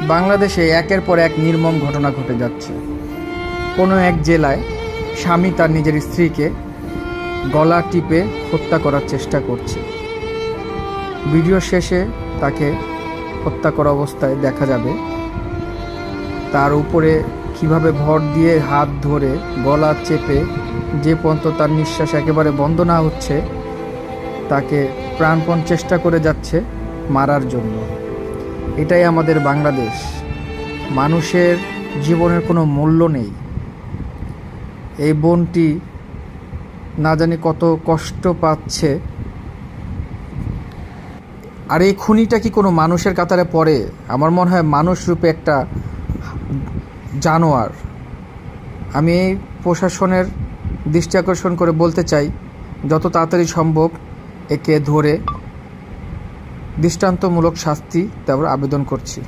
বাংলাদেশে একের পর এক নির্মম ঘটনা ঘটে যাচ্ছে। কোনো এক জেলায় স্বামী তার নিজের স্ত্রীকে গলা টিপে হত্যা করার চেষ্টা করছে। ভিডিও শেষে তাকে হত্যা করা অবস্থায় দেখা যাবে। তার উপরে কিভাবে ভর দিয়ে হাত ধরে গলা চেপে যে পর্যন্ত তার নিঃশ্বাস একেবারে বন্ধ না হচ্ছে তাকে প্রাণপণ চেষ্টা করে যাচ্ছে মারার জন্য। এটাই আমাদের বাংলাদেশ। মানুষের জীবনের কোনো মূল্য নেই। এই বোনটি না জানি কত কষ্ট পাচ্ছে। আর এই খুনিটা কি কোনো মানুষের কাতারে পড়ে? আমার মনে হয় মানুষ রূপে একটা জানোয়ার। আমি এই প্রশাসনের দৃষ্টি আকর্ষণ করে বলতে চাই, যত তাড়াতাড়ি সম্ভব একে ধরে দৃষ্টান্তমূলক শাস্তি দেওয়ার আবেদন করছি।